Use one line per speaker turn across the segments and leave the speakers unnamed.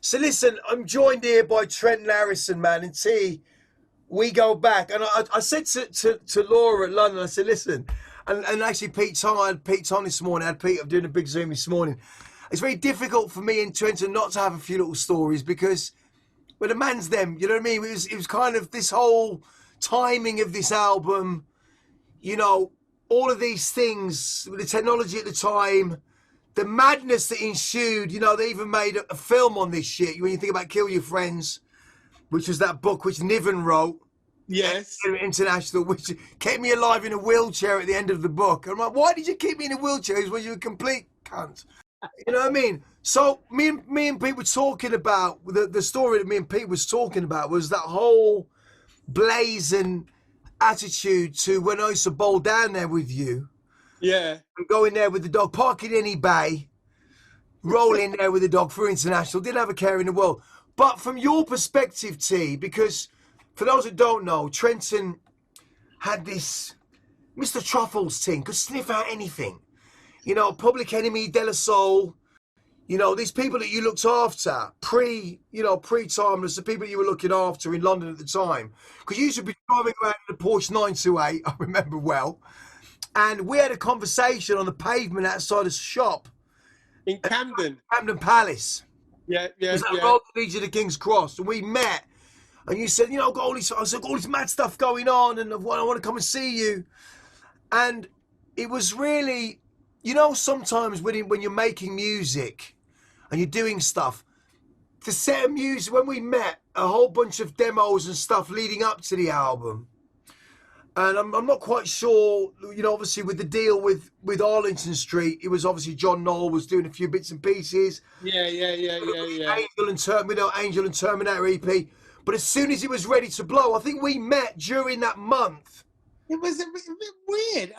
So listen, I'm joined here by Trenton Harrison, man, and T. We go back, and I said to Laura at London, I said, listen, and actually I had Pete Tong this morning. I had Pete, I'm doing a big Zoom this morning. It's very difficult for me and Trenton not to have a few little stories because, well, the man's them, you know what I mean? It was kind of this whole timing of this album, you know, all of these things, the technology at the time, the madness that ensued. You know, they even made a film on this shit. When you think about Kill Your Friends, which was that book which Niven wrote.
Yes.
International, which kept me alive in a wheelchair at the end of the book. I'm like, why did you keep me in a wheelchair? It was you a complete cunt. You know what I mean? So me and Pete were talking about, the story that me and Pete was talking about was that whole blazing attitude to when I used to bowl down there with you.
Yeah.
And go in there with the dog, park in any bay, roll in there with the dog for international, didn't have a care in the world. But from your perspective, T, because for those that don't know, Trenton had this Mr. Truffles thing, could sniff out anything. You know, Public Enemy, De La Soul, you know, these people that you looked after, pre-timeless, the people that you were looking after in London at the time. Because you used to be driving around in a Porsche 928, I remember well. And we had a conversation on the pavement outside the shop.
In Camden.
Camden Palace.
Yeah.
It was that road that leads you to King's Cross. And we met. And you said, you know, I've got all this mad stuff going on and I want to come and see you. And it was really, you know, sometimes when you're making music and you're doing stuff, the set of music, when we met, a whole bunch of demos and stuff leading up to the album. And I'm not quite sure, you know, obviously with the deal with Arlington Street, it was obviously John Noll was doing a few bits and pieces.
Yeah.
Angel and Terminator EP. But as soon as it was ready to blow, I think we met during that month.
It was a bit weird.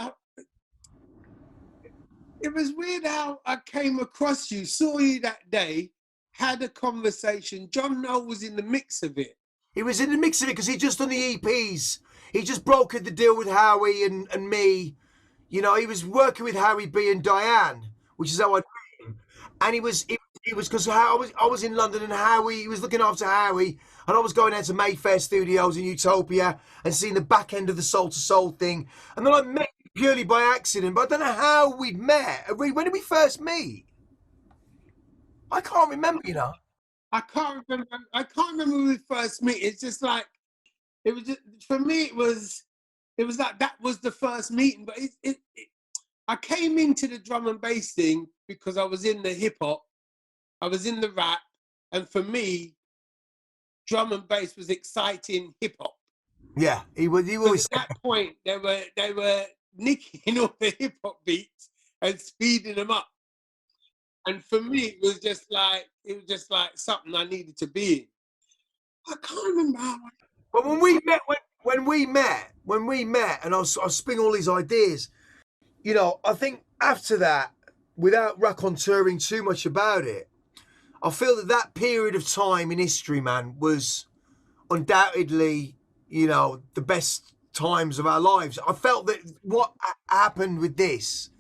It was weird how I came across you, saw you that day, had a conversation. John Noll was in the mix of it.
He was in the mix of it because he'd just done the EPs. He just brokered the deal with Howie and me. You know, he was working with Howie B and Diane, which is how I knew him. And it was because I was in London and Howie, he was looking after Howie, and I was going out to Mayfair Studios in Utopia and seeing the back end of the Soul to Soul thing. And then I met you purely by accident, but I don't know how we'd met. When did we first meet? I can't remember, you know.
I can't remember when we first met. It's just like, it was just, for me, it was like that was the first meeting. But I came into the drum and bass thing because I was in the hip hop, I was in the rap, and for me, drum and bass was exciting hip hop.
Yeah, he always.
At that point, they were nicking all the hip hop beats and speeding them up. And for me, it was just like something I needed to be in. I can't remember how.
But when we met, and I was spinning all these ideas, you know, I think after that, without raconteuring too much about it, I feel that period of time in history, man, was undoubtedly, you know, the best times of our lives. I felt that what happened with this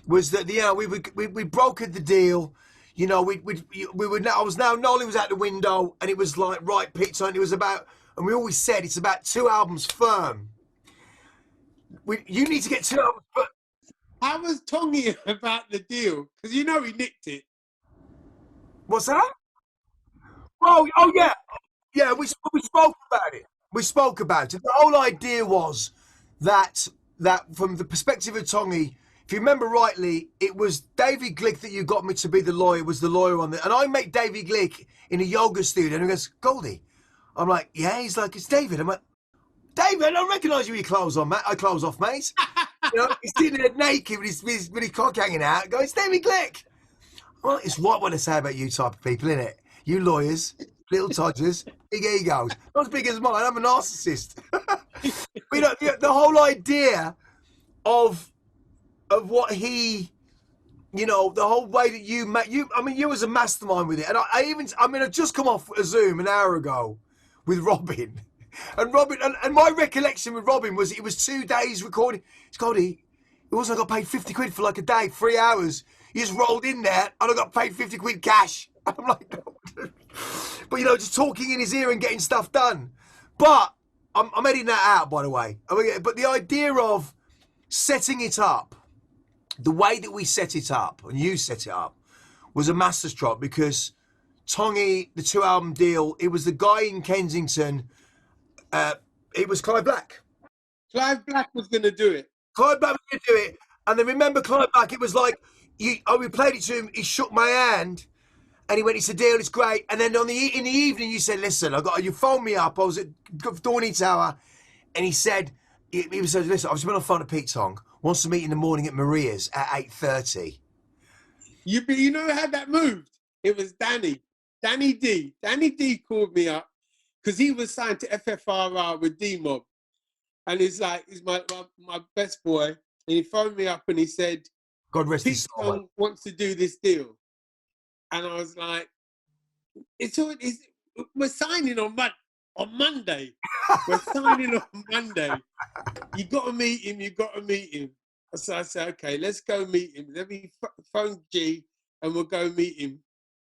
was that, you know, we brokered the deal. You know, we would now. I was now Nolly was out the window, and it was like right pizza, and it was about. And we always said it's about 2 albums firm. You need to get 2 albums firm.
How was Tongi about the deal? Because you know he nicked it.
What's that? Oh yeah, yeah. We spoke about it. We spoke about it. The whole idea was that from the perspective of Tongi, if you remember rightly, it was David Glick that you got me to be the lawyer. Was the lawyer on it? And I met David Glick in a yoga studio, and he goes, Goldie. I'm like, yeah. He's like, it's David. I'm like, David, I don't recognise you with your clothes on, mate. Clothes off, mate. You know, he's sitting there naked with his cock hanging out. Going, it's David Glick. Well, it's right what I say about you type of people, isn't it? You lawyers, little todgers, big egos. Not as big as mine. I'm a narcissist. But, you know, the whole idea of what he, you know, the whole way that you met you. I mean, you was a mastermind with it, and I just come off a Zoom an hour ago with Robin, and my recollection with Robin was it was 2 days recording. Scotty, it wasn't. I got paid 50 quid for like a day, 3 hours. You just rolled in there, and I got paid 50 quid cash. I'm like, but you know, just talking in his ear and getting stuff done. But I'm editing that out, by the way. I mean, but the idea of setting it up, the way that we set it up, and you set it up, was a masterstroke because Tongy, the 2-album deal, it was the guy in Kensington. It was Clyde Black.
Clive Black was going to do it.
Clyde Black was going to do it. And then remember Clyde Black, it was like, we played it to him, he shook my hand, and he went, it's a deal, it's great. And then in the evening, you said, listen, you phoned me up, I was at Dorney Tower, and he said, he was listen, I've just been on the phone to Pete Tong, wants to meet in the morning at Maria's at 8:30.
You know how that moved? It was Danny D. Danny D called me up because he was signed to FFRR with D-Mob. And he's like, he's my best boy. And he phoned me up and he said,
God rest his
Pete
soul.
Tong wants to do this deal. And I was like, we're signing on Monday. We're signing on Monday. You got to meet him. So I said, okay, let's go meet him. Let me phone G and we'll go meet him.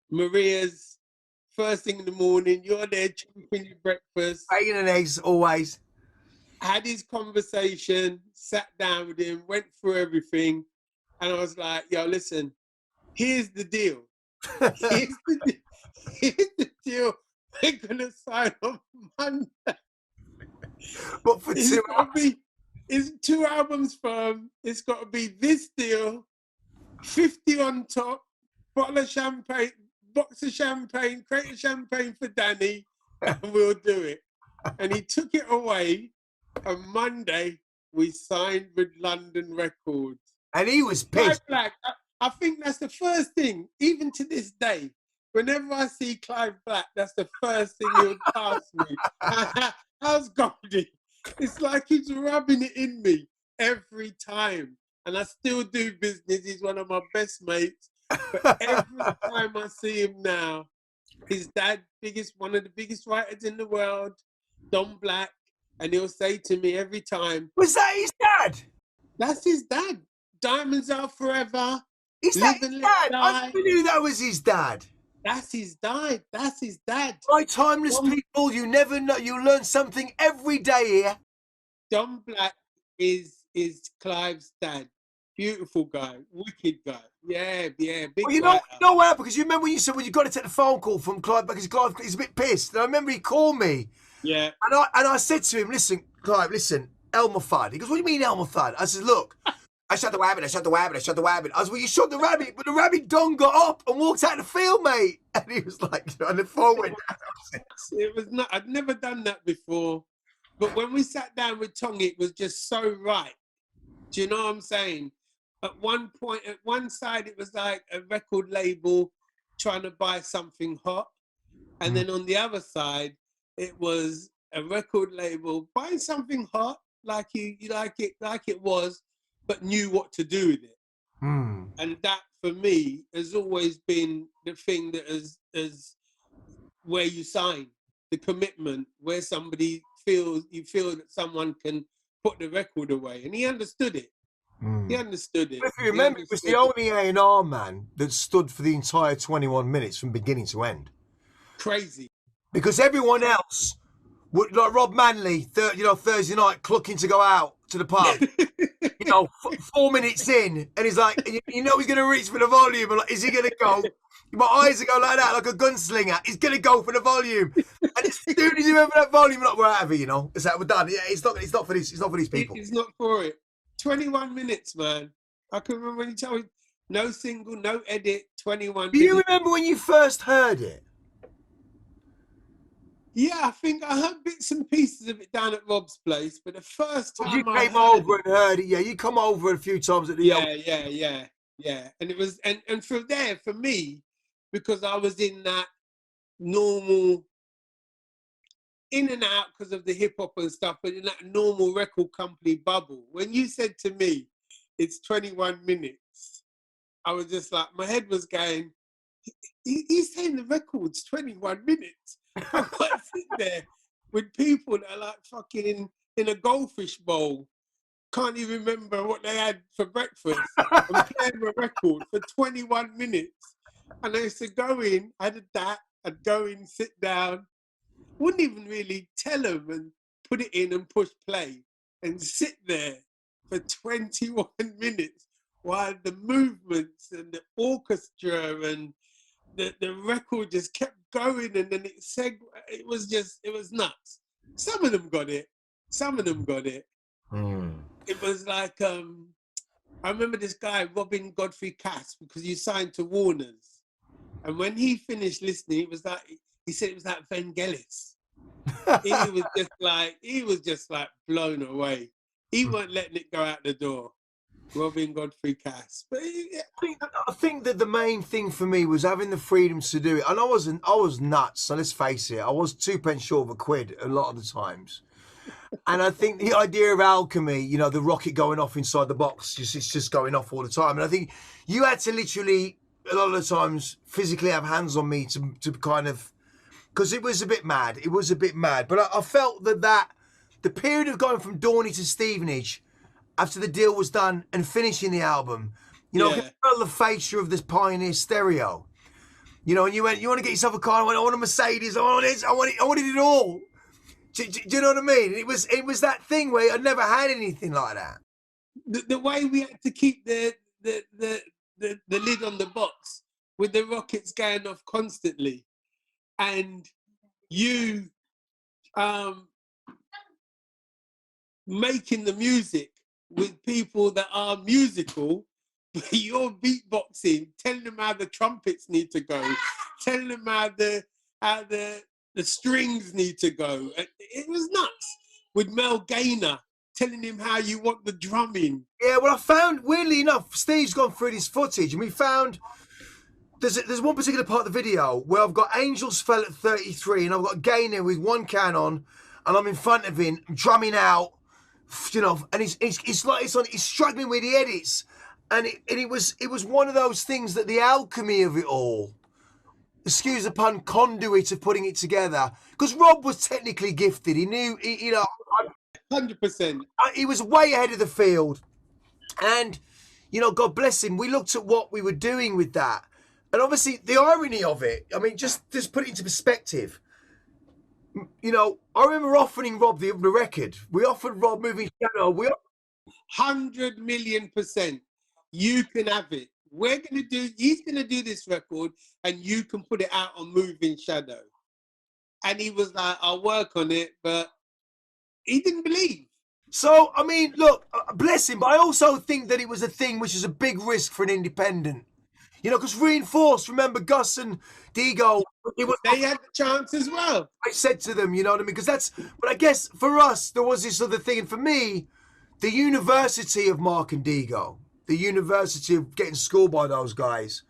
Maria's, first thing in the morning, you're there chopping your breakfast.
Bacon and eggs, always.
Had his conversation, sat down with him, went through everything. And I was like, yo, listen, here's the deal. Here's the deal. We're going to sign on Monday.
But for
it's 2 albums firm. It's got to be this deal, 50 on top, bottle of champagne, box of champagne, crate of champagne for Danny, and we'll do it. And he took it away. On Monday, we signed with London Records.
And he was pissed.
Clive Black, I think that's the first thing, even to this day. Whenever I see Clive Black, that's the first thing he'll ask me. How's Goldie? It's like he's rubbing it in me every time. And I still do business. He's one of my best mates. But every time I see him now, his dad, one of the biggest writers in the world, Don Black, and he'll say to me every time,
was that his dad?
That's his dad. Diamonds Are Forever.
Is that his dad? I never knew that was his dad.
That's his dad. That's his dad.
My timeless people, you never know. You learn something every day here.
Don Black is Clive's dad. Beautiful guy, wicked guy. Yeah, big.
Well, you know what? Because you remember when you said you got to take the phone call from Clyde because Clive is a bit pissed. And I remember he called me.
Yeah.
And I said to him, listen, Clive, listen, Elmer Fudd. He goes, what do you mean Elmer Fudd? I said, look, I shot the rabbit. I said, well, you shot the rabbit, but the rabbit Don got up and walked out of the field, mate. And he was like, and the phone went down.
It was not. I'd never done that before. But when we sat down with Tong, it was just so right. Do you know what I'm saying? At one point, at one side, it was like a record label trying to buy something hot. And then on the other side, it was a record label buying something hot, like you like it was, but knew what to do with it. And that, for me, has always been the thing that is where you sign, the commitment, where somebody you feel that someone can put the record away. And he understood it. He understood it.
If you remember, it was the only A&R man that stood for the entire 21 minutes from beginning to end.
Crazy.
Because everyone else would, like Rob Manley, Thursday night, clucking to go out to the pub. 4 minutes in, and he's like, he's going to reach for the volume. And like, is he going to go? My eyes are going like that, like a gunslinger. He's going to go for the volume. And as soon as you remember that volume, like, we're out of here, It's like, we're done. Yeah, it's not for these people.
It's not for it. 21 minutes, man. I can remember when you told me, no single, no edit, 21 minutes.
Do you remember when you first heard it?
Yeah, I think I heard bits and pieces of it down at Rob's place, but the first time
you came over and heard it, yeah, you come over a few times at the
yeah. And it was, and from there, for me, because I was in that normal, in and out because of the hip hop and stuff, but in that normal record company bubble. When you said to me, it's 21 minutes, I was just like, my head was going, he's saying the record's 21 minutes. I might sit there with people that are like fucking in a goldfish bowl, can't even remember what they had for breakfast, and playing a record for 21 minutes. And I used to go in, I did that, I'd go in, sit down, wouldn't even really tell them and put it in and push play and sit there for 21 minutes while the movements and the orchestra and the record just kept going, and then it was nuts. Some of them got it. Some of them got it. It was like, I remember this guy, Robin Godfrey Cass, because he signed to Warner's. And when he finished listening, it was like, he said it was like Vangelis. He was just like blown away. He weren't letting it go out the door. Robin Godfrey Cass. But
I think that the main thing for me was having the freedom to do it. And I was nuts, so let's face it, I was 2p short of a quid a lot of the times. And I think the idea of Alchemy, you know, the rocket going off inside the box, it's just going off all the time. And I think you had to literally, a lot of the times, physically have hands on me to kind of, because it was a bit mad. It was a bit mad. But I felt that the period of going from Dorney to Stevenage, after the deal was done and finishing the album, you know, I felt the fascia of this Pioneer stereo. You know, and you went, you want to get yourself a car? I want a Mercedes. I wanted it all. Do you know what I mean? It was that thing where I'd never had anything like that.
The way we had to keep the lid on the box with the rockets going off constantly, and you making the music with people that are musical, but you're beatboxing, telling them how the trumpets need to go, telling them how the strings need to go. It was nuts. With Mel Gaynor, telling him how you want the drumming.
Yeah, well, I found, weirdly enough, Steve's gone through this footage, and we found there's one particular part of the video where I've got Angels Fell at 33, and I've got Gaynor with one can on, and I'm in front of him, drumming out, you know, and he's struggling with the edits, and it was one of those things that the alchemy of it all, excuse the pun, conduit of putting it together, because Rob was technically gifted. He knew, you know,
100%.
He was way ahead of the field, and you know, God bless him. We looked at what we were doing with that, and obviously the irony of it. I mean, just put it into perspective. You know, I remember offering Rob the record. We offered Rob Moving Shadow.
100 million%. You can have it. He's gonna do this record, and you can put it out on Moving Shadow. And he was like, I'll work on it, but he didn't believe.
So, I mean, look, bless him, but I also think that it was a thing which is a big risk for an independent. You know, because Reinforced, remember Gus and Digo,
they had the chance as well.
I said to them, you know what I mean? Because but I guess for us, there was this other thing. And for me, the university of Mark and Digo, the university of getting schooled by those guys.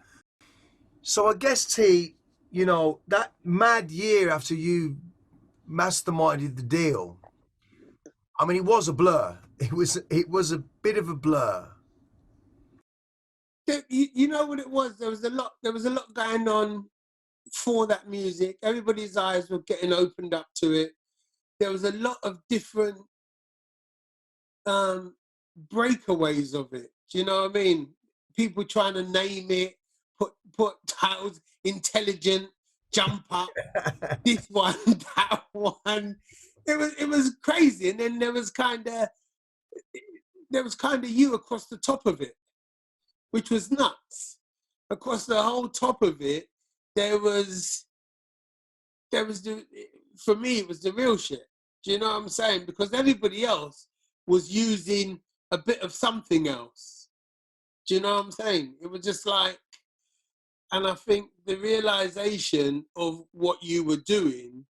So I guess, T, you know, that mad year after you masterminded the deal, I mean, it was a blur. It was a bit of a blur.
You know what it was? There was a lot going on for that music. Everybody's eyes were getting opened up to it. There was a lot of different breakaways of it. Do you know what I mean? People trying to name it, put titles, intelligent, jump up, this one, that one. It was crazy. And then there was kind of you across the top of it, which was nuts. Across the whole top of it, there was for me, it was the real shit. Do you know what I'm saying? Because everybody else was using a bit of something else. Do you know what I'm saying? It was just like, and I think the realization of what you were doing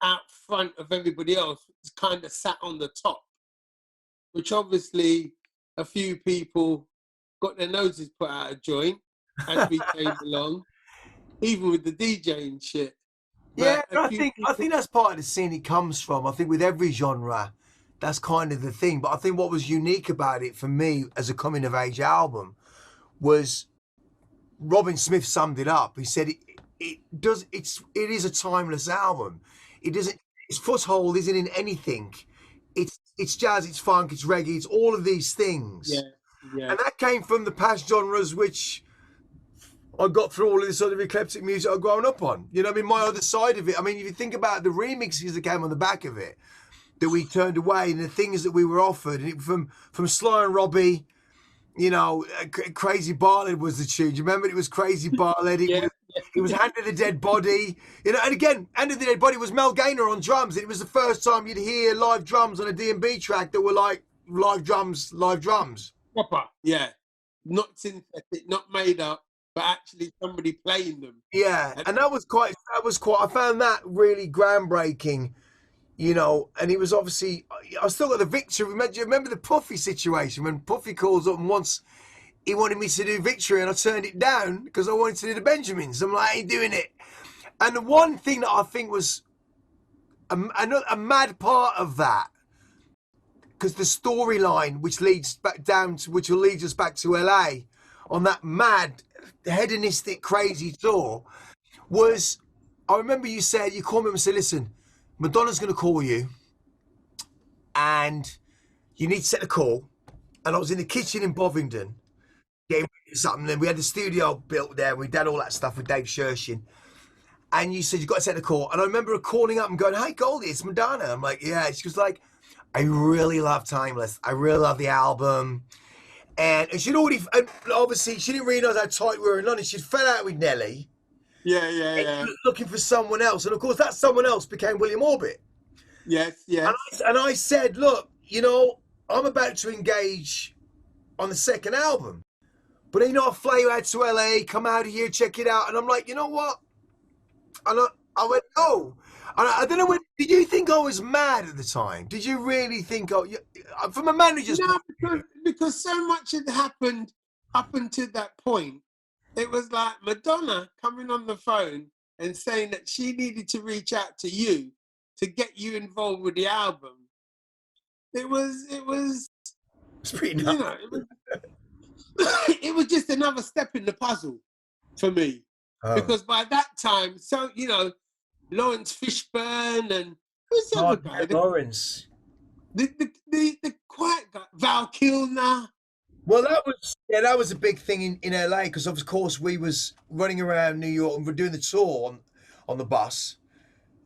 out front of everybody else kind of sat on the top, which obviously a few people got their noses put out of joint as we came along, even with the DJ and shit.
Yeah, I think that's part of the scene it comes from. I think with every genre, that's kind of the thing. But I think what was unique about it for me as a coming of age album was Robin Smith summed it up. He said it is a timeless album. It doesn't, its foothold isn't in anything. It's jazz, it's funk, it's reggae, it's all of these things.
Yeah.
And that came from the past genres which I got through all of this sort of eclectic music I've grown up on. You know, I mean, my other side of it. I mean, if you think about the remixes that came on the back of it, that we turned away, and the things that we were offered, and it, from Sly and Robbie, you know, Crazy Bartlett was the tune. Do you remember? It was Crazy Bartlett.
Yeah,
It was Hand of the Dead Body. You know, and again, Hand of the Dead Body was Mel Gaynor on drums. It was the first time you'd hear live drums on a D&B track that were like live drums, live drums.
proper. Yeah, not synthetic, not made up, but actually somebody playing them.
Yeah, and that was quite. I found that really groundbreaking. You know, and he was obviously. I still got the Victory. Remember the Puffy situation when Puffy calls up and wants. He wanted me to do Victory, and I turned it down because I wanted to do the Benjamins. I'm like, I ain't doing it. And the one thing that I think was a mad part of that, because the storyline which leads back down to, which will lead us back to LA on that mad, hedonistic, crazy tour, was, I remember you said, you called me up and said, listen, Madonna's going to call you and you need to set the call. And I was in the kitchen in Bovingdon getting something, and we had the studio built there. We did all that stuff with Dave Shershin. And you said, you've got to set the call. And I remember her calling up and going, hey, Goldie, it's Madonna. I'm like, yeah. She was like, I really love Timeless. I really love the album. And she'd already, obviously, she didn't really know how tight we were in London. She'd fell out with Nelly.
Yeah.
Looking for someone else. And of course, that someone else became William Orbit.
Yes.
And I said, look, you know, I'm about to engage on the second album. But you know, I'll fly you out to LA, come out here, check it out. And I'm like, you know what? And I went, no. And I don't know, did you think I was mad at the time? Did you really think, from a manager's point of view?
Because so much had happened up until that point. It was like Madonna coming on the phone and saying that she needed to reach out to you to get you involved with the album. It was
It's pretty nuts.
You know, it was just another step in the puzzle for me.
Oh.
Because by that time, so, you know, Lawrence Fishburne and who's the other guy?
Lawrence.
The quiet guy, Val Kilmer.
Well, that was a big thing in LA, because of course we was running around New York and we're doing the tour on the bus.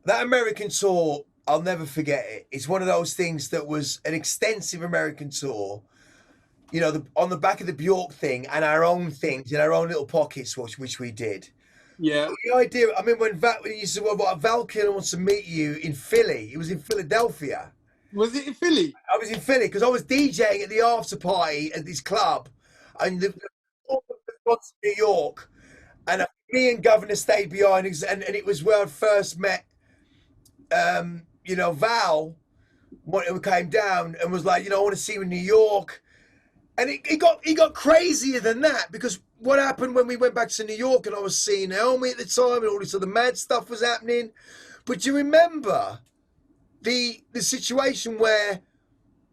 That American tour, I'll never forget it. It's one of those things that was an extensive American tour. You know, on the back of the Bjork thing and our own things in our own little pockets, which we did.
Yeah.
The idea, I mean, when you said, well, Val Kilmer wants to meet you in Philly, it was in Philadelphia.
Was it in Philly?
I was in Philly because I was DJing at the after party at this club, and the was New York, and me and Governor stayed behind, and it was where I first met, you know, Val, who came down and was like, you know, I want to see you in New York. And it got crazier than that, because what happened when we went back to New York and I was seeing Naomi at the time and all this other mad stuff was happening. But do you remember the situation where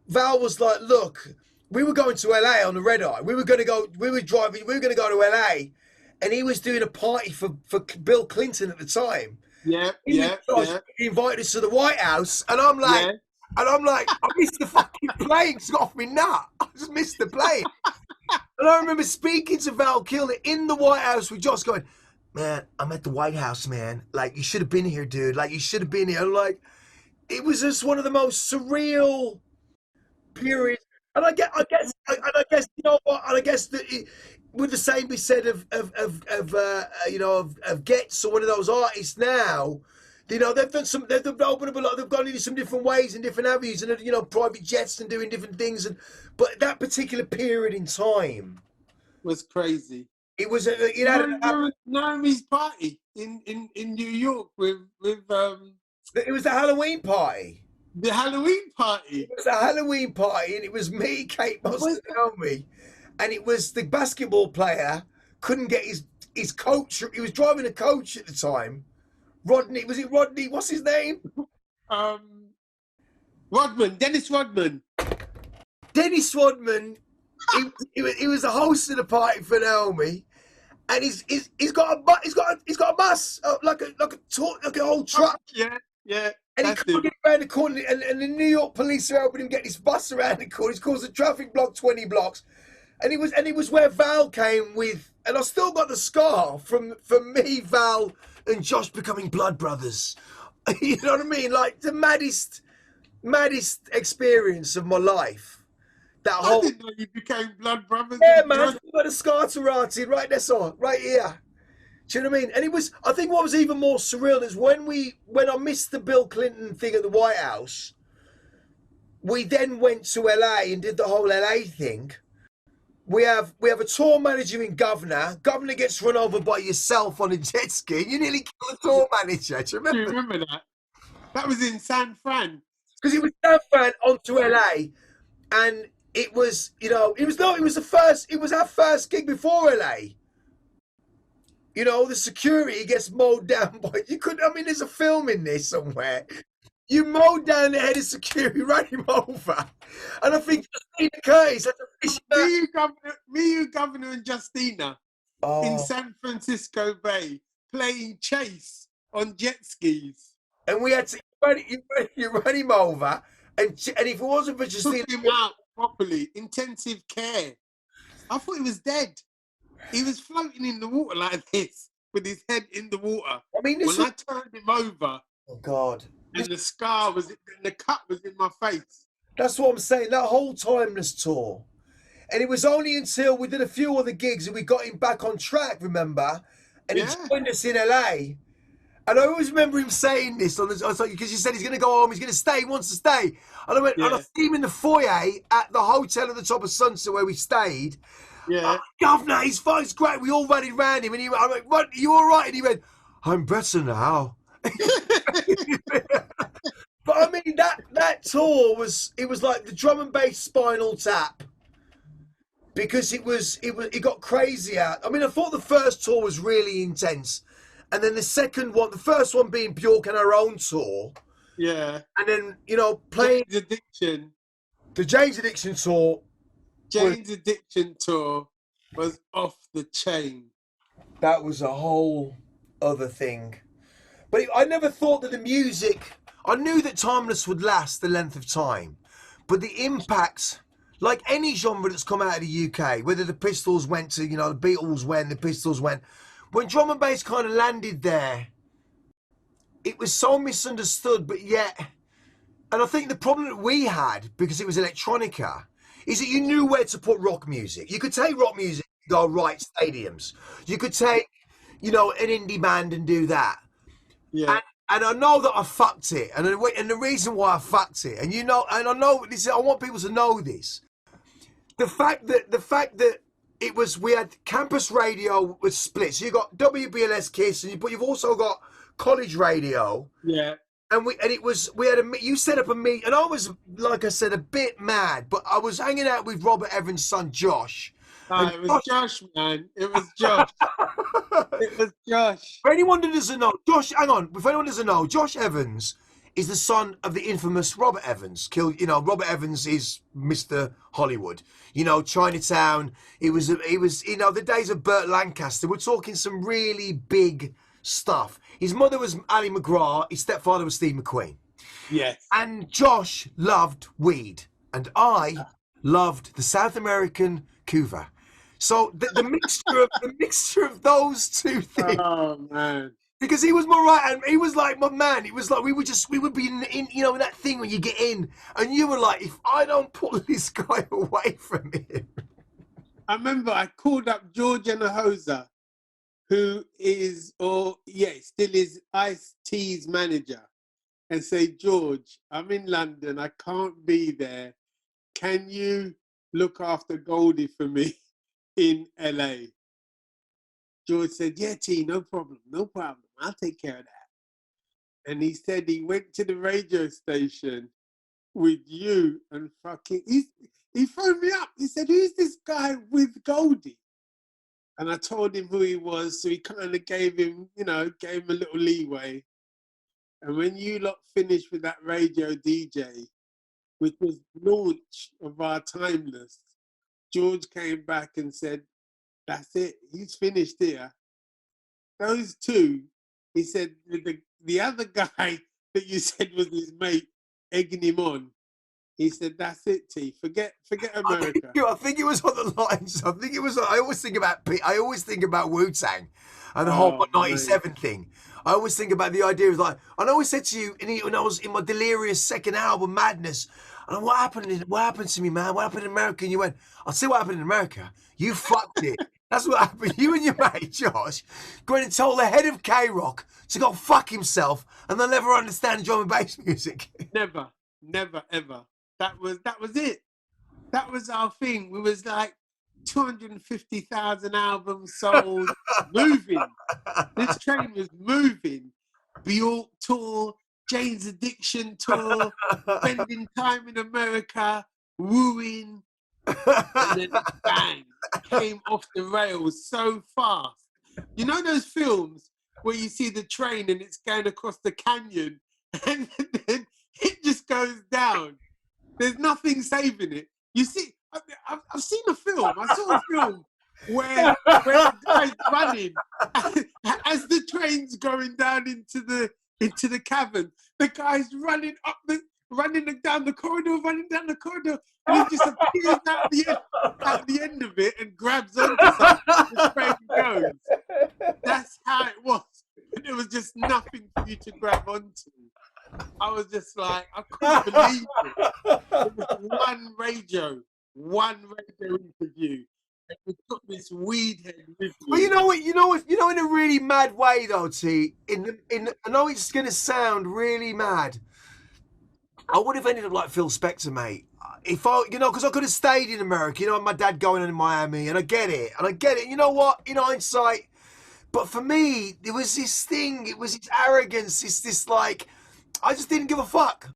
Val was like, look, we were going to LA on the red eye. We were going to go to LA, and he was doing a party for Bill Clinton at the time.
Yeah.
He invited us to the White House, and I'm like, I missed the fucking plane. It's got off me nut. I just missed the plane. And I remember speaking to Val Kilmer in the White House with Josh going, man, I'm at the White House, man. Like, you should have been here, dude. Like, you should have been here. I'm like, it was just one of the most surreal periods. And I guess, you know what? And I guess that would the same be said of Getz or one of those artists now. You know, they've opened up a lot. They've gone into some different ways and different avenues, and, you know, private jets and doing different things. But that particular period in time
was crazy.
It was
Naomi's party in New York with
it was the Halloween party.
The Halloween party.
It was a Halloween party, and it was me, Kate Moss, and Naomi, and it was the basketball player couldn't get his coach. He was driving a coach at the time. Rodney, was it Rodney? What's his name?
Rodman, Dennis Rodman.
Dennis Rodman. He was the host of the party for Naomi, and he's got a bus, like a whole truck.
Yeah.
And he couldn't get around the corner, and the New York police are helping him get this bus around the corner. He's caused a traffic block 20 blocks. and it was where Val came with, and I still got the scar from me, Val, and Josh becoming blood brothers. You know what I mean? Like the maddest experience of my life. That
I
whole,
didn't know you became blood brothers
yeah,
with
man,
Josh.
we got a scar to write right there, so right here. Do you know what I mean? And it was, I think what was even more surreal is when I missed the Bill Clinton thing at the White House, we then went to LA and did the whole LA thing. We have a tour manager in Governor. Governor gets run over by yourself on a jet ski. You nearly killed the tour manager. Do you
Do you
remember?
remember that? That was in San Fran.
Because it was San Fran onto LA, and it was, you know, it was no, it was the first. It was our first gig before LA. You know, the security gets mowed down by you. Could, I mean, there's a film in this somewhere. You mowed down the head of security, ran him over, and I think Justina Curtis had to fish him out.
You, Governor, and Justina in
Oh,
San Francisco Bay playing chase on jet skis.
and we had to you ran him over, and if it wasn't for Justina,
Took him out properly, intensive care. I thought he was dead. He was floating in the water like this with his head in the water.
I mean, this
When
was,
I turned him over
oh God,
and the cut was in my face.
that's what I'm saying. That whole Timeless tour, and it was only until we did a few other gigs and we got him back on track. Remember, and he
Yeah,
joined us in LA. And I always remember him saying this on the, because he said he's going to go home, he's going to stay, he wants to stay. And I went, and I
yeah,
see him in the foyer at the hotel at the top of Sunset where we stayed.
yeah.
Governor, he's fine, it's great. We all ran around him, and I went, "What? Are you all right?" And he went, "I'm better now." But I mean, that tour was, it was like the drum and bass Spinal Tap, because it got crazier. I mean, I thought the first tour was really intense, and then the second one, the first one being Bjork and her own tour,
Yeah.
and then, you know, playing
Jane's Addiction.
the Jane's Addiction tour.
Jane's Addiction tour was off the chain.
That was a whole other thing. But I never thought that the music, I knew that Timeless would last the length of time, but the impact, like any genre that's come out of the UK, whether the Pistols went to, you know, the Beatles went, the Pistols went, when drum and bass kind of landed there, it was so misunderstood, but yet, and I think the problem that we had, because it was electronica, is that you knew where to put rock music. You could take rock music and go right stadiums. You could take, you know, an indie band and do that.
Yeah.
And I know that I fucked it, and the reason why I fucked it, and you know, and I know this. I want people to know this. The fact that it was, we had campus radio was split. So you got WBLS Kiss, but you've also got college radio.
Yeah.
And we had you set up a meet, and I was, like I said, a bit mad, but I was hanging out with Robert Evans' son Josh.
It was Josh, man. It was Josh. It was Josh.
For anyone that doesn't know, hang on. If anyone doesn't know, Josh Evans is the son of the infamous Robert Evans. You know, Robert Evans is Mr. Hollywood. You know, Chinatown. He was, you know, the days of Burt Lancaster. We're talking some really big stuff. His mother was Ali McGraw. His stepfather was Steve McQueen.
Yes.
And Josh loved weed, and I loved the South American Cuva. So the mixture of those two things.
Oh man.
Because he was my right hand, he was like my man. It was like we would be in you know, that thing when you get in, and you were like, if I don't pull this guy away from him.
I remember I called up George Anahosa, who is, still is Ice-T's manager, and say, George, I'm in London, I can't be there. Can you look after Goldie for me in LA? George said, yeah, T, no problem. I'll take care of that. And he said he went to the radio station with you and he phoned me up. He said, who's this guy with Goldie? And I told him who he was, so he kind of gave him a little leeway. And when you lot finished with that radio DJ, which was launch of our Timeless, George came back and said, that's it, he's finished here. Those two, he said, the other guy that you said was his mate, egging him on, He said, "That's it, T. Forget America."
I think it was on the lines. I think it was. I always think about. I always think about Wu-Tang and the whole
Oh, mate.
'97 thing. I always think about the idea of like. And I always said to you, when I was in my delirious second album, Madness, and what happened? What happened to me, man? What happened in America? And you went, "I'll see what happened in America. You fucked it." That's what happened. You and your mate Josh went and told the head of K-Rock to go fuck himself, and they'll never understand drum and bass music.
Never, never, ever. That was it. That was our thing. We was like 250,000 albums sold, moving. This train was moving. Bjork tour, Jane's Addiction tour, spending time in America, wooing, and then bang, came off the rails so fast. You know those films where you see the train and it's going across the canyon and then it just goes down. There's nothing saving it. You see, I've seen a film. I saw a film where the guy's running as the train's going down into the cavern. The guy's running down the corridor, and he just appears at the end of it and grabs onto something. The train goes. That's how it was. And there was just nothing for you to grab onto. I was just like, I couldn't believe it. It was one radio interview. And we took this weed head with
Well,
you.
you know what, in a really mad way though, T. I know it's gonna sound really mad. I would have ended up like Phil Spector, mate. If I, because I could have stayed in America. My dad going on in Miami, and I get it. You know what? In hindsight, but for me, there was this thing. It was this arrogance. It's this like, I just didn't give a fuck.